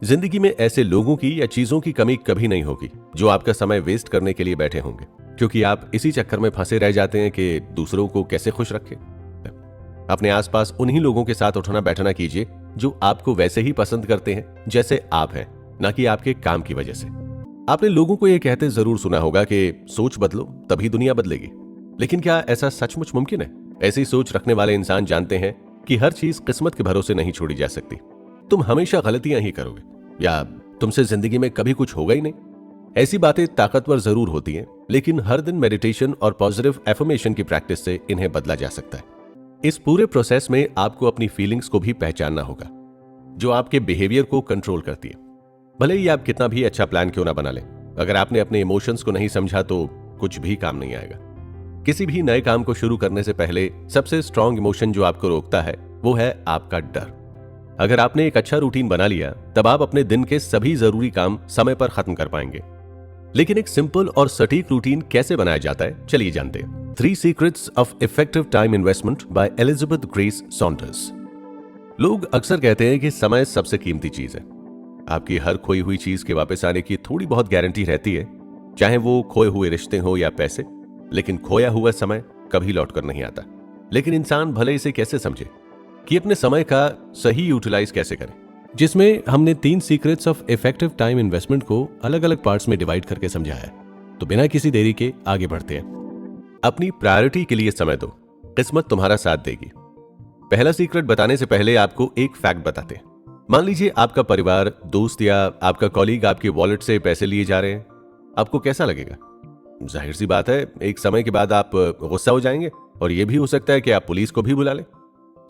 जिंदगी में ऐसे लोगों की या चीजों की कमी कभी नहीं होगी जो आपका समय वेस्ट करने के लिए बैठे होंगे, क्योंकि आप इसी चक्कर में फंसे रह जाते हैं कि दूसरों को कैसे खुश रखें। अपने आसपास उन्हीं लोगों के साथ उठना बैठना कीजिए जो आपको वैसे ही पसंद करते हैं जैसे आप हैं, ना कि आपके काम की वजह से। आपने लोगों को यह कहते जरूर सुना होगा कि सोच बदलो तभी दुनिया बदलेगी, लेकिन क्या ऐसा सचमुच मुमकिन है? ऐसी सोच रखने वाले इंसान जानते हैं कि हर चीज किस्मत के भरोसे नहीं छोड़ी जा सकती। तुम हमेशा गलतियां ही करोगे या तुमसे जिंदगी में कभी कुछ होगा ही नहीं। ऐसी बातें ताकतवर जरूर होती हैं, लेकिन हर दिन मेडिटेशन और पॉजिटिव एफर्मेशन की प्रैक्टिस से इन्हें बदला जा सकता है। इस पूरे प्रोसेस में आपको अपनी फीलिंग्स को भी पहचानना होगा, जो आपके बिहेवियर को कंट्रोल करती है। भले ही आप कितना भी अच्छा प्लान क्यों ना बना लें, अगर आपने अपने इमोशंस को नहीं समझा तो कुछ भी काम नहीं आएगा। किसी भी नए काम को शुरू करने से पहले सबसे स्ट्रॉन्ग इमोशन जो आपको रोकता है वो है आपका डर। अगर आपने एक अच्छा रूटीन बना लिया, तब आप अपने दिन के सभी जरूरी काम समय पर खत्म कर पाएंगे। लेकिन एक सिंपल और सटीक रूटीन कैसे बनाया जाता है, चलिए जानते हैं। 3 Secrets of Effective Time Investment by Elizabeth Grace Saunders. लोग अक्सर कहते हैं कि समय सबसे कीमती चीज है। आपकी हर खोई हुई चीज के वापस आने की थोड़ी बहुत गारंटी रहती है, चाहे वो खोए हुए रिश्ते हो या पैसे, लेकिन खोया हुआ समय कभी लौट कर नहीं आता। लेकिन इंसान भले इसे कैसे समझे कि अपने समय का सही यूटिलाइज कैसे करें, जिसमें हमने 3 secrets of effective time investment को अलग अलग पार्ट्स में डिवाइड करके समझाया है। तो बिना किसी देरी के आगे बढ़ते हैं। अपनी प्रायोरिटी के लिए समय दो, किस्मत तुम्हारा साथ देगी। पहला सीक्रेट बताने से पहले आपको एक फैक्ट बताते हैं। मान लीजिए आपका परिवार, दोस्त या आपका कॉलीग आपके वॉलेट से पैसे लिए जा रहे हैं, आपको कैसा लगेगा? जाहिर सी बात है, एक समय के बाद आप गुस्सा हो जाएंगे और यह भी हो सकता है कि आप पुलिस को भी बुला लें।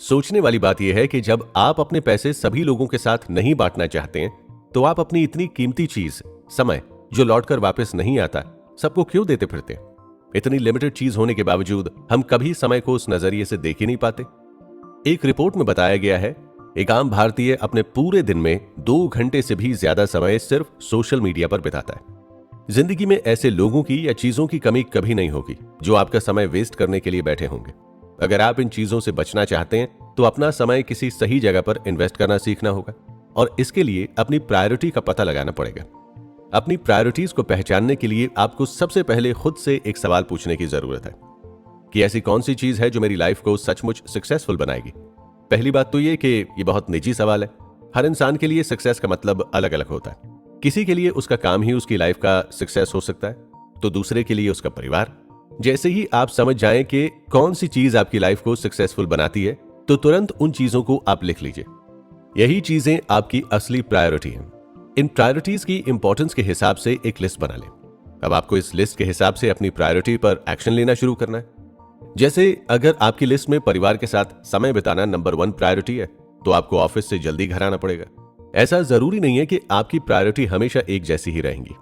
सोचने वाली बात यह है कि जब आप अपने पैसे सभी लोगों के साथ नहीं बांटना चाहते हैं, तो आप अपनी इतनी कीमती चीज समय, जो लौटकर वापस नहीं आता, सबको क्यों देते फिरते हैं? इतनी लिमिटेड चीज होने के बावजूद हम कभी समय को उस नजरिए से देख ही नहीं पाते। एक रिपोर्ट में बताया गया है, एक आम भारतीय अपने पूरे दिन में 2 घंटे से भी ज्यादा समय सिर्फ सोशल मीडिया पर बिताता है। जिंदगी में ऐसे लोगों की या चीजों की कमी कभी नहीं होगी जो आपका समय वेस्ट करने के लिए बैठे होंगे। अगर आप इन चीजों से बचना चाहते हैं तो अपना समय किसी सही जगह पर इन्वेस्ट करना सीखना होगा, और इसके लिए अपनी प्रायोरिटी का पता लगाना पड़ेगा। अपनी प्रायोरिटीज को पहचानने के लिए आपको सबसे पहले खुद से एक सवाल पूछने की जरूरत है कि ऐसी कौन सी चीज है जो मेरी लाइफ को सचमुच सक्सेसफुल बनाएगी। पहली बात तो ये कि ये बहुत निजी सवाल है। हर इंसान के लिए सक्सेस का मतलब अलग अलग होता है। किसी के लिए उसका काम ही उसकी लाइफ का सक्सेस हो सकता है, तो दूसरे के लिए उसका परिवार। जैसे ही आप समझ जाएं कि कौन सी चीज आपकी लाइफ को सक्सेसफुल बनाती है, तो तुरंत उन चीजों को आप लिख लीजिए। यही चीजें आपकी असली प्रायोरिटी हैं। इन प्रायोरिटीज की इंपॉर्टेंस के हिसाब से एक लिस्ट बना लें। अब आपको इस लिस्ट के हिसाब से अपनी प्रायोरिटी पर एक्शन लेना शुरू करना है। जैसे अगर आपकी लिस्ट में परिवार के साथ समय बिताना नंबर 1 प्रायोरिटी है, तो आपको ऑफिस से जल्दी घर आना पड़ेगा। ऐसा जरूरी नहीं है कि आपकी प्रायोरिटी हमेशा एक जैसी ही रहेंगी।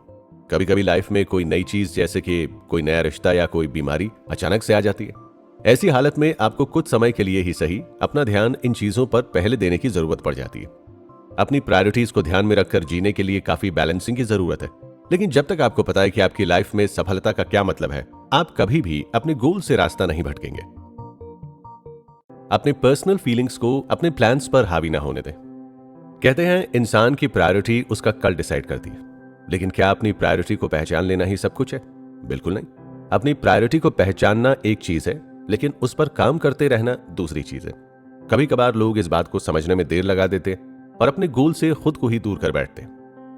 कभी कभी लाइफ में कोई नई चीज, जैसे कि कोई नया रिश्ता या कोई बीमारी अचानक से आ जाती है। ऐसी हालत में आपको कुछ समय के लिए ही सही अपना ध्यान इन चीजों पर पहले देने की जरूरत पड़ जाती है। अपनी प्रायोरिटीज को ध्यान में रखकर जीने के लिए काफी बैलेंसिंग की जरूरत है। लेकिन जब तक आपको पता है कि आपकी लाइफ में सफलता का क्या मतलब है, आप कभी भी अपने गोल से रास्ता नहीं भटकेंगे। अपने पर्सनल फीलिंग्स को अपने प्लान्स पर हावी ना होने दें। कहते हैं इंसान की प्रायोरिटी उसका कल डिसाइड करती है, लेकिन क्या अपनी प्रायोरिटी को पहचान लेना ही सब कुछ है? बिल्कुल नहीं। अपनी प्रायोरिटी को पहचानना एक चीज है, लेकिन उस पर काम करते रहना दूसरी चीज है। कभी कभार लोग इस बात को समझने में देर लगा देते हैं और अपने गोल से खुद को ही दूर कर बैठते हैं।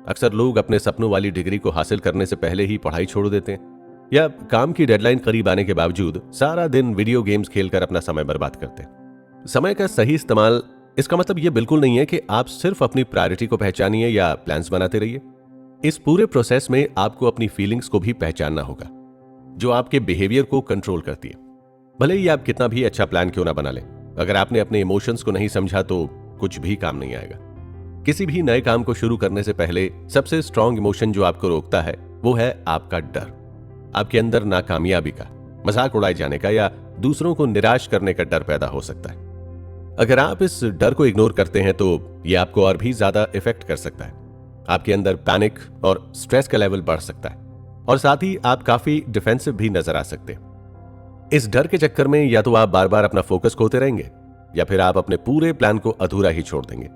अक्सर लोग अपने सपनों वाली डिग्री को हासिल करने से पहले ही पढ़ाई छोड़ देते हैं, या काम की डेडलाइन करीब आने के बावजूद सारा दिन वीडियो गेम्स खेलकर अपना समय बर्बाद करते हैं। समय का सही इस्तेमाल, इसका मतलब यह बिल्कुल नहीं है कि आप सिर्फ अपनी प्रायोरिटी को पहचानिए या प्लान्स बनाते रहिए। इस पूरे प्रोसेस में आपको अपनी फीलिंग्स को भी पहचानना होगा, जो आपके बिहेवियर को कंट्रोल करती है। भले ही आप कितना भी अच्छा प्लान क्यों ना बना लें, अगर आपने अपने इमोशंस को नहीं समझा तो कुछ भी काम नहीं आएगा। किसी भी नए काम को शुरू करने से पहले सबसे स्ट्रॉन्ग इमोशन जो आपको रोकता है वो है आपका डर। आपके अंदर नाकामयाबी का, मजाक उड़ाए जाने का या दूसरों को निराश करने का डर पैदा हो सकता है। अगर आप इस डर को इग्नोर करते हैं तो यह आपको और भी ज्यादा इफेक्ट कर सकता है। आपके अंदर पैनिक और स्ट्रेस का लेवल बढ़ सकता है, और साथ ही आप काफी डिफेंसिव भी नजर आ सकते हैं। इस डर के चक्कर में या तो आप बार बार अपना फोकस खोते रहेंगे, या फिर आप अपने पूरे प्लान को अधूरा ही छोड़ देंगे।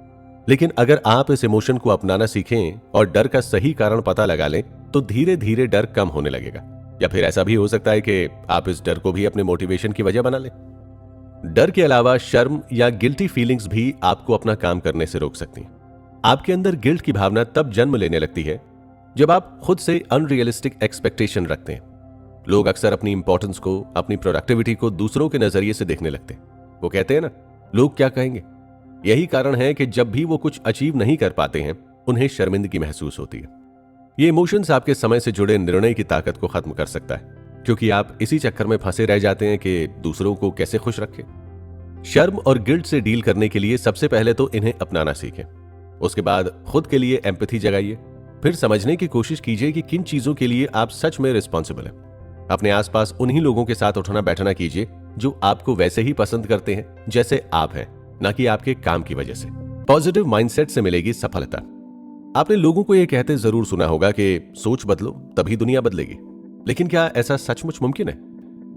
लेकिन अगर आप इस इमोशन को अपनाना सीखें और डर का सही कारण पता लगा लें तो धीरे धीरे डर कम होने लगेगा। या फिर ऐसा भी हो सकता है कि आप इस डर को भी अपने मोटिवेशन की वजह बना लें। डर के अलावा शर्म या गिल्टी फीलिंग्स भी आपको अपना काम करने से रोक सकती हैं। आपके अंदर गिल्ट की भावना तब जन्म लेने लगती है जब आप खुद से अनरियलिस्टिक एक्सपेक्टेशन रखते हैं। लोग अक्सर अपनी इंपॉर्टेंस को, अपनी प्रोडक्टिविटी को दूसरों के नजरिए से देखने लगते हैं। वो कहते हैं ना, लोग क्या कहेंगे। यही कारण है कि जब भी वो कुछ अचीव नहीं कर पाते हैं उन्हें शर्मिंदगी महसूस होती है। ये इमोशंस आपके समय से जुड़े निर्णय की ताकत को खत्म कर सकता है, क्योंकि आप इसी चक्कर में फंसे रह जाते हैं कि दूसरों को कैसे खुश रखें। शर्म और गिल्ट से डील करने के लिए सबसे पहले तो इन्हें अपनाना सीखें। उसके बाद खुद के लिए एम्पैथी जगाइए। फिर समझने की कोशिश कीजिए कि किन चीजों के लिए आप सच में रिस्पॉन्सिबल हैं। अपने आसपास उन्हीं लोगों के साथ उठना बैठना कीजिए जो आपको वैसे ही पसंद करते हैं जैसे आप हैं, ना कि आपके काम की वजह से। पॉजिटिव माइंडसेट से मिलेगी सफलता। आपने लोगों को यह कहते जरूर सुना होगा कि सोच बदलो तभी दुनिया बदलेगी, लेकिन क्या ऐसा सचमुच मुमकिन है?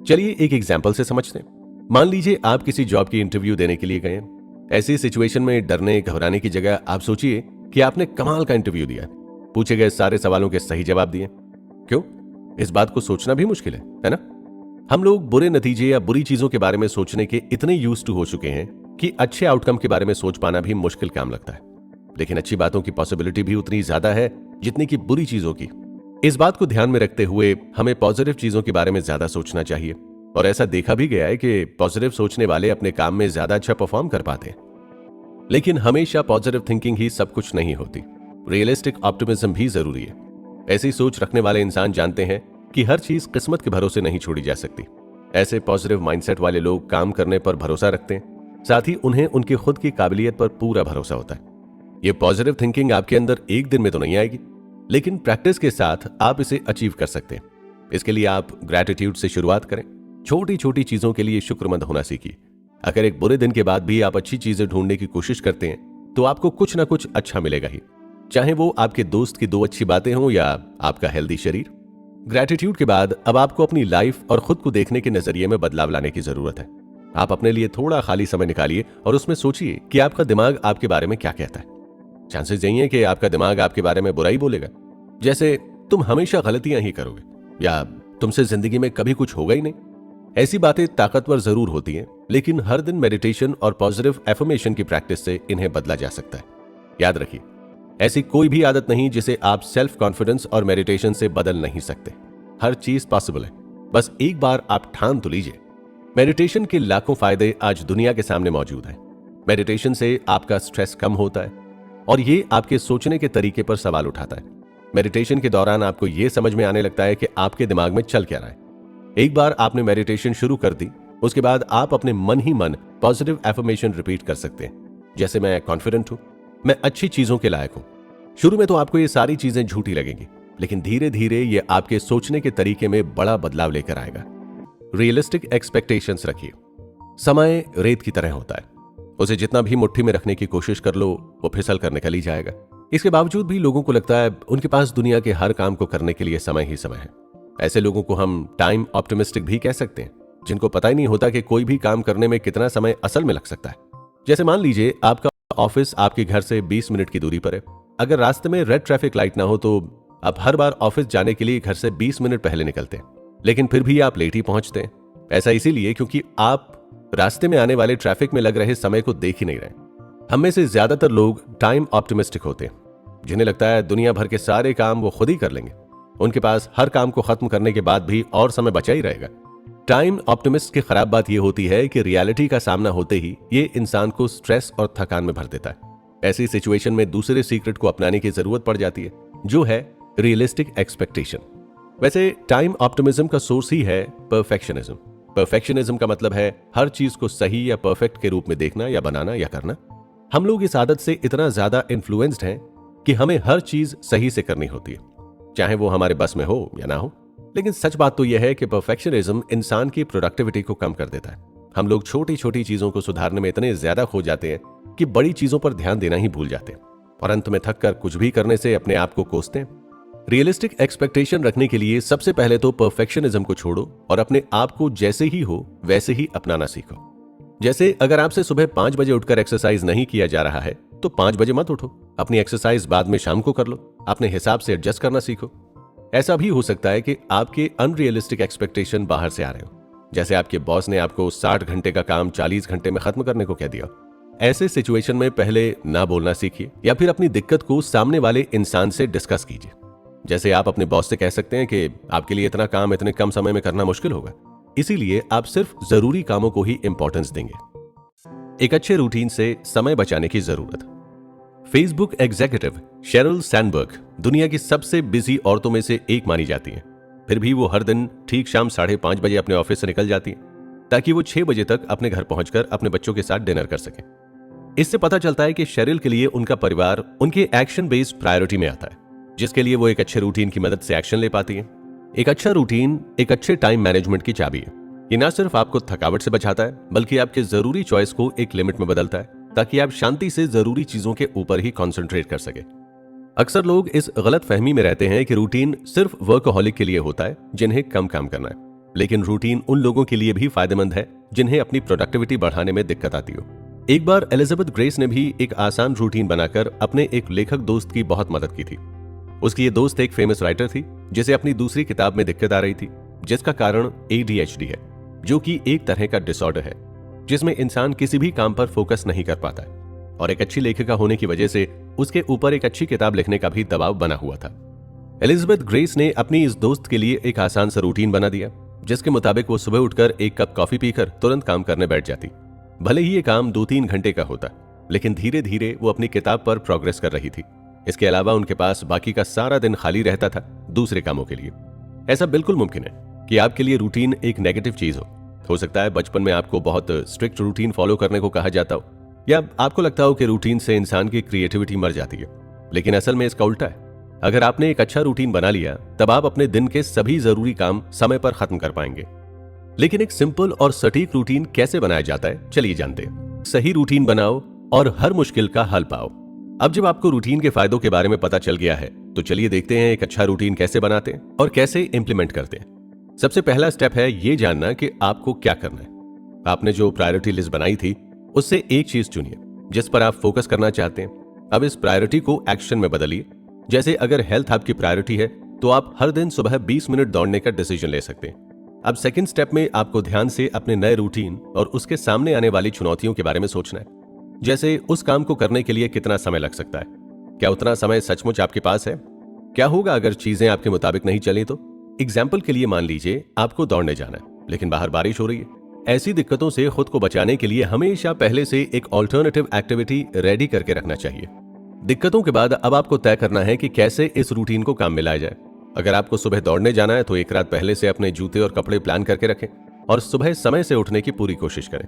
चलिए एक एग्जाम्पल से समझते हैं। मान लीजिए आप किसी जॉब की इंटरव्यू देने के लिए गए। ऐसी सिचुएशन में डरने घबराने की जगह आप सोचिए कि आपने कमाल का इंटरव्यू दिया, पूछे गए सारे सवालों के सही जवाब दिए। क्यों? इस बात को सोचना भी मुश्किल है ना? हम लोग बुरे नतीजे या बुरी चीजों के बारे में सोचने के इतने यूज्ड टू हो चुके हैं कि अच्छे आउटकम के बारे में सोच पाना भी मुश्किल काम लगता है। लेकिन अच्छी बातों की पॉसिबिलिटी भी उतनी ज्यादा है जितनी कि बुरी चीजों की। इस बात को ध्यान में रखते हुए हमें पॉजिटिव चीजों के बारे में ज्यादा सोचना चाहिए। और ऐसा देखा भी गया है कि पॉजिटिव सोचने वाले अपने काम में ज्यादा अच्छा परफॉर्म कर पाते हैं। लेकिन हमेशा पॉजिटिव थिंकिंग ही सब कुछ नहीं होती। रियलिस्टिक ऑप्टिमिज्म भी जरूरी है। ऐसी सोच रखने वाले इंसान जानते हैं कि हर चीज किस्मत के भरोसे नहीं छोड़ी जा सकती। ऐसे पॉजिटिव माइंडसेट वाले लोग काम करने पर भरोसा रखते हैं, साथ ही उन्हें उनकी खुद की काबिलियत पर पूरा भरोसा होता है। ये पॉजिटिव थिंकिंग आपके अंदर एक दिन में तो नहीं आएगी, लेकिन प्रैक्टिस के साथ आप इसे अचीव कर सकते हैं। इसके लिए आप ग्रैटिट्यूड से शुरुआत करें। छोटी छोटी चीजों के लिए शुक्रमंद होना सीखिए। अगर एक बुरे दिन के बाद भी आप अच्छी चीजें ढूंढने की कोशिश करते हैं तो आपको कुछ ना कुछ अच्छा मिलेगा ही, चाहे वो आपके दोस्त की 2 अच्छी बातें हों या आपका हेल्दी शरीर। ग्रैटिट्यूड के बाद अब आपको अपनी लाइफ और खुद को देखने के नजरिए में बदलाव लाने की जरूरत है। आप अपने लिए थोड़ा खाली समय निकालिए और उसमें सोचिए कि आपका दिमाग आपके बारे में क्या कहता है। चांसेस यही है कि आपका दिमाग आपके बारे में बुराई बोलेगा, जैसे तुम हमेशा गलतियां ही करोगे या तुमसे जिंदगी में कभी कुछ होगा ही नहीं। ऐसी बातें ताकतवर जरूर होती हैं, लेकिन हर दिन मेडिटेशन और पॉजिटिव एफर्मेशन की प्रैक्टिस से इन्हें बदला जा सकता है। याद रखिए, ऐसी कोई भी आदत नहीं जिसे आप सेल्फ कॉन्फिडेंस और मेडिटेशन से बदल नहीं सकते। हर चीज पॉसिबल है, बस एक बार आप ठान तो लीजिए। मेडिटेशन के लाखों फायदे आज दुनिया के सामने मौजूद हैं। मेडिटेशन से आपका स्ट्रेस कम होता है और ये आपके सोचने के तरीके पर सवाल उठाता है। मेडिटेशन के दौरान आपको यह समझ में आने लगता है कि आपके दिमाग में चल क्या रहा है। एक बार आपने मेडिटेशन शुरू कर दी, उसके बाद आप अपने मन ही मन पॉजिटिव एफर्मेशन रिपीट कर सकते हैं, जैसे मैं कॉन्फिडेंट हूं, मैं अच्छी चीजों के लायक हूं। शुरू में तो आपको ये सारी चीजें झूठी लगेंगी, लेकिन धीरे धीरे ये आपके सोचने के तरीके में बड़ा बदलाव लेकर आएगा। रियलिस्टिक एक्सपेक्टेशंस रखिए। समय रेत की तरह होता है, उसे जितना भी मुट्ठी में रखने की कोशिश कर लो वो फिसल कर निकल ही जाएगा। इसके बावजूद भी लोगों को लगता है उनके पास दुनिया के हर काम को करने के लिए समय ही समय है। ऐसे लोगों को हम टाइम ऑप्टिमिस्टिक भी कह सकते हैं, जिनको पता ही नहीं होता कि कोई भी काम करने में कितना समय असल में लग सकता है। जैसे मान लीजिए आपका ऑफिस आपके घर से 20 मिनट की दूरी पर है। अगर रास्ते में रेड ट्रैफिक लाइट ना हो तो आप हर बार ऑफिस जाने के लिए घर से 20 मिनट पहले निकलते हैं, लेकिन फिर भी आप लेट ही पहुंचते हैं। ऐसा इसीलिए क्योंकि आप रास्ते में आने वाले ट्रैफिक में लग रहे समय को देख ही नहीं रहे। हम में से ज्यादातर लोग टाइम ऑप्टिमिस्टिक होते हैं, जिन्हें लगता है दुनिया भर के सारे काम वो खुद ही कर लेंगे। उनके पास हर काम को खत्म करने के बाद भी और समय बचा ही रहेगा। टाइम ऑप्टिमिस्ट की खराब बात यह होती है कि रियलिटी का सामना होते ही ये इंसान को स्ट्रेस और थकान में भर देता है। ऐसी सिचुएशन में दूसरे सीक्रेट को अपनाने की जरूरत पड़ जाती है, जो है रियलिस्टिक एक्सपेक्टेशन। वैसे टाइम ऑप्टिमिज्म का सोर्स ही है परफेक्शनिज्म। परफेक्शनिज्म का मतलब है हर चीज को सही या परफेक्ट के रूप में देखना या बनाना या करना। हम लोग इस आदत से इतना ज्यादा इन्फ्लुएंस्ड हैं कि हमें हर चीज सही से करनी होती है, चाहे वो हमारे बस में हो या ना हो। लेकिन सच बात तो यह है कि परफेक्शनिज्म इंसान की प्रोडक्टिविटी को कम कर देता है। हम लोग छोटी छोटी चीजों को सुधारने में इतने ज्यादा खो जाते हैं कि बड़ी चीजों पर ध्यान देना ही भूल जाते हैं और अंत में थक कर कुछ भी करने से अपने आप को कोसते हैं। रियलिस्टिक एक्सपेक्टेशन रखने के लिए सबसे पहले तो परफेक्शनिज्म को छोड़ो और अपने आप को जैसे ही हो वैसे ही अपनाना सीखो। जैसे अगर आपसे सुबह 5 बजे उठकर एक्सरसाइज नहीं किया जा रहा है तो 5 बजे मत उठो। अपनी एक्सरसाइज बाद में शाम को कर लो। अपने हिसाब से एडजस्ट करना सीखो। ऐसा भी हो सकता है कि आपके अनरियलिस्टिक एक्सपेक्टेशन बाहर से आ रहे हो, जैसे आपके बॉस ने आपको 60 घंटे का काम 40 घंटे में खत्म करने को कह दिया। ऐसे सिचुएशन में पहले ना बोलना सीखिए या फिर अपनी दिक्कत को सामने वाले इंसान से डिस्कस कीजिए। जैसे आप अपने बॉस से कह सकते हैं कि आपके लिए इतना काम इतने कम समय में करना मुश्किल होगा, इसीलिए आप सिर्फ जरूरी कामों को ही इंपॉर्टेंस देंगे। एक अच्छे रूटीन से समय बचाने की जरूरत। फेसबुक एग्जीक्यूटिव शेरिल सैंडबर्ग दुनिया की सबसे बिजी औरतों में से एक मानी जाती हैं। फिर भी वो हर दिन ठीक शाम 5:30 बजे अपने ऑफिस से निकल जाती हैं ताकि वो 6 बजे तक अपने घर पहुंचकर अपने बच्चों के साथ डिनर कर सकें। इससे पता चलता है कि शेरिल के लिए उनका परिवार उनके एक्शन बेस्ड प्रायोरिटी में आता है, जिसके लिए वो एक अच्छे रूटीन की मदद से एक्शन ले पाती हैं। एक अच्छा रूटीन एक अच्छे टाइम मैनेजमेंट की चाबी है। ये न सिर्फ आपको थकावट से बचाता है, बल्कि आपके जरूरी चॉइस को एक लिमिट में बदलता है ताकि आप शांति से जरूरी चीजों के ऊपर ही कॉन्सेंट्रेट कर सके। अक्सर लोग इस गलत फहमी में रहते हैं कि रूटीन सिर्फ वर्कहॉलिक के लिए होता है जिन्हें कम काम करना है, लेकिन रूटीन उन लोगों के लिए भी फायदेमंद है जिन्हें अपनी प्रोडक्टिविटी बढ़ाने में दिक्कत आती हो। एक बार एलिजाबेथ ग्रेस ने भी एक आसान रूटीन बनाकर अपने एक लेखक दोस्त की बहुत मदद की थी। उसकी ये दोस्त एक फेमस राइटर थी जिसे अपनी दूसरी किताब में दिक्कत आ रही थी, जिसका कारण ADHD है, जो कि एक तरह का डिसऑर्डर है जिसमें इंसान किसी भी काम पर फोकस नहीं कर पाता है। और एक अच्छी लेखिका होने की वजह से उसके ऊपर एक अच्छी किताब लिखने का भी दबाव बना हुआ था। एलिजाबेथ ग्रेस ने अपनी इस दोस्त के लिए एक आसान सा रूटीन बना दिया, जिसके मुताबिक वो सुबह उठकर एक कप कॉफी पीकर तुरंत काम करने बैठ जाती। भले ही ये काम 2-3 घंटे का होता, लेकिन धीरे धीरे वो अपनी किताब पर प्रोग्रेस कर रही थी। इसके अलावा उनके पास बाकी का सारा दिन खाली रहता था दूसरे कामों के लिए। ऐसा बिल्कुल मुमकिन है कि आपके लिए रूटीन एक नेगेटिव चीज हो सकता है बचपन में आपको बहुत स्ट्रिक्ट रूटीन फॉलो करने को कहा जाता हो, या आपको लगता हो कि रूटीन से इंसान की क्रिएटिविटी मर जाती है, लेकिन असल में इसका उल्टा है। अगर आपने एक अच्छा रूटीन बना लिया, तब आप अपने दिन के सभी जरूरी काम समय पर खत्म कर पाएंगे। लेकिन एक सिंपल और सटीक रूटीन कैसे बनाया जाता है, चलिए जानते हैं। सही रूटीन बनाओ और हर मुश्किल का हल पाओ। अब जब आपको रूटीन के फायदों के बारे में पता चल गया है, तो चलिए देखते हैं एक अच्छा रूटीन कैसे बनाते हैं और कैसे इंप्लीमेंट करते हैं। सबसे पहला स्टेप है ये जानना कि आपको क्या करना है। आपने जो प्रायोरिटी लिस्ट बनाई थी, उससे एक चीज चुनिए जिस पर आप फोकस करना चाहते हैं। अब इस प्रायोरिटी को एक्शन में बदलिए। जैसे अगर हेल्थ आपकी प्रायोरिटी है, तो आप हर दिन सुबह 20 मिनट दौड़ने का डिसीजन ले सकते हैं। अब सेकंड स्टेप में आपको ध्यान से अपने नए रूटीन और उसके सामने आने वाली चुनौतियों के बारे में सोचना है। जैसे उस काम को करने के लिए कितना समय लग सकता है, क्या उतना समय सचमुच आपके पास है, क्या होगा अगर चीजें आपके मुताबिक नहीं चली तो। एग्जाम्पल के लिए मान लीजिए आपको दौड़ने जाना है, लेकिन बाहर बारिश हो रही है। ऐसी दिक्कतों से खुद को बचाने के लिए हमेशा पहले से एक ऑल्टरनेटिव एक्टिविटी रेडी करके रखना चाहिए। दिक्कतों के बाद अब आपको तय करना है कि कैसे इस रूटीन को काम में लाया जाए। अगर आपको सुबह दौड़ने जाना है, तो एक रात पहले से अपने जूते और कपड़े प्लान करके रखें और सुबह समय से उठने की पूरी कोशिश करें।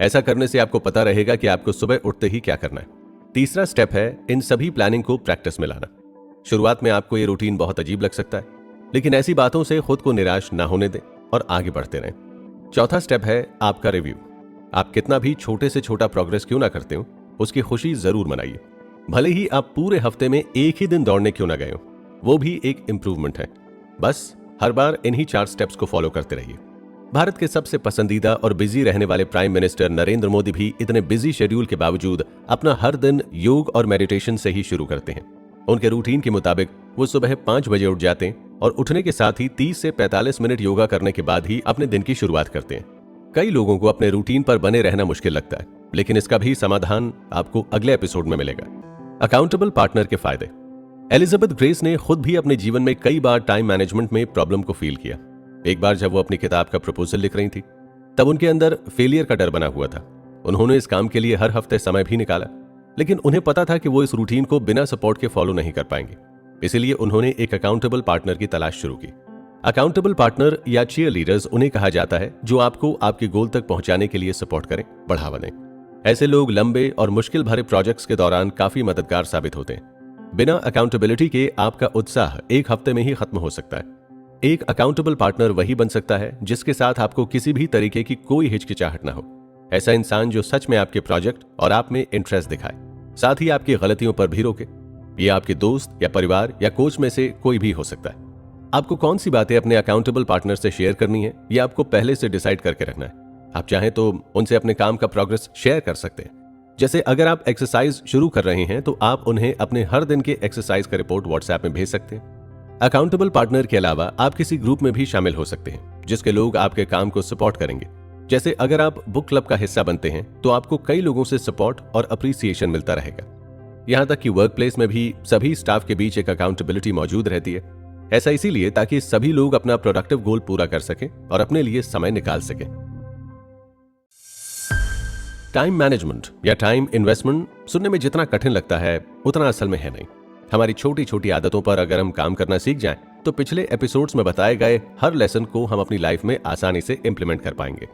ऐसा करने से आपको पता रहेगा कि आपको सुबह उठते ही क्या करना है। तीसरा स्टेप है इन सभी प्लानिंग को प्रैक्टिस में लाना। शुरुआत में आपको ये रूटीन बहुत अजीब लग सकता है, लेकिन ऐसी बातों से खुद को निराश ना होने दें और आगे बढ़ते रहें। चौथा स्टेप है आपका रिव्यू। आप कितना भी छोटे से छोटा प्रोग्रेस क्यों ना करते हो, उसकी खुशी जरूर मनाइए। भले ही आप पूरे हफ्ते में एक ही दिन दौड़ने क्यों ना गए हो, वो भी एक इंप्रूवमेंट है। बस हर बार इन्हीं 4 स्टेप्स को फॉलो करते रहिए। भारत के सबसे पसंदीदा और बिजी रहने वाले प्राइम मिनिस्टर नरेंद्र मोदी भी इतने बिजी शेड्यूल के बावजूद अपना हर दिन योग और मेडिटेशन से ही शुरू करते हैं। उनके रूटीन के मुताबिक वो सुबह 5 बजे उठ जाते हैं और उठने के साथ ही 30 से 45 मिनट योगा करने के बाद ही अपने दिन की शुरुआत करते हैं। कई लोगों को अपने रूटीन पर बने रहना मुश्किल लगता है, लेकिन इसका भी समाधान आपको अगले एपिसोड में मिलेगा। अकाउंटेबल पार्टनर के फायदे। एलिजाबेथ ग्रेस ने खुद भी अपने जीवन में कई बार टाइम मैनेजमेंट में प्रॉब्लम को फील किया। एक बार जब वो अपनी किताब का प्रपोजल लिख रही थी, तब उनके अंदर फेलियर का डर बना हुआ था। उन्होंने इस काम के लिए हर हफ्ते समय भी निकाला, लेकिन उन्हें पता था कि वो इस रूटीन को बिना सपोर्ट के फॉलो नहीं कर पाएंगे। इसीलिए उन्होंने एक अकाउंटेबल पार्टनर की तलाश शुरू की। अकाउंटेबल पार्टनर या चीयर लीडर्स उन्हें कहा जाता है जो आपको आपके गोल तक पहुंचाने के लिए सपोर्ट करें, बढ़ावा दें। ऐसे लोग लंबे और मुश्किल भरे प्रोजेक्ट्स के दौरान काफी मददगार साबित होते हैं। बिना अकाउंटेबिलिटी के आपका उत्साह एक हफ्ते में ही खत्म हो सकता है। एक अकाउंटेबल पार्टनर वही बन सकता है जिसके साथ आपको किसी भी तरीके की कोई हिचकिचाहट ना हो। ऐसा इंसान जो सच में आपके प्रोजेक्ट और आप में इंटरेस्ट दिखाए, साथ ही आपकी गलतियों पर भी रोके। ये आपके दोस्त या परिवार या कोच में से कोई भी हो सकता है। आपको कौन सी बातें अपने अकाउंटेबल पार्टनर से शेयर करनी है, ये आपको पहले से डिसाइड करके रखना है। आप चाहें तो उनसे अपने काम का प्रोग्रेस शेयर कर सकते हैं। जैसे अगर आप एक्सरसाइज शुरू कर रहे हैं तो आप उन्हें अपने हर दिन के एक्सरसाइज का रिपोर्ट व्हाट्सएप में भेज सकते हैं। अकाउंटेबल पार्टनर के अलावा आप किसी ग्रुप में भी शामिल हो सकते हैं जिसके लोग आपके काम को सपोर्ट करेंगे। जैसे अगर आप बुक क्लब का हिस्सा बनते हैं तो आपको कई लोगों से सपोर्ट और अप्रिसिएशन मिलता रहेगा। यहां तक कि वर्क प्लेस में भी सभी स्टाफ के बीच एक अकाउंटेबिलिटी मौजूद रहती है। ऐसा इसीलिए ताकि सभी लोग अपना प्रोडक्टिव गोल पूरा कर सकें और अपने लिए समय निकाल सकें। टाइम मैनेजमेंट या टाइम इन्वेस्टमेंट सुनने में जितना कठिन लगता है उतना असल में है नहीं। हमारी छोटी छोटी आदतों पर अगर हम काम करना सीख जाएं तो पिछले एपिसोड्स में बताए गए हर लेसन को हम अपनी लाइफ में आसानी से इंप्लीमेंट कर पाएंगे।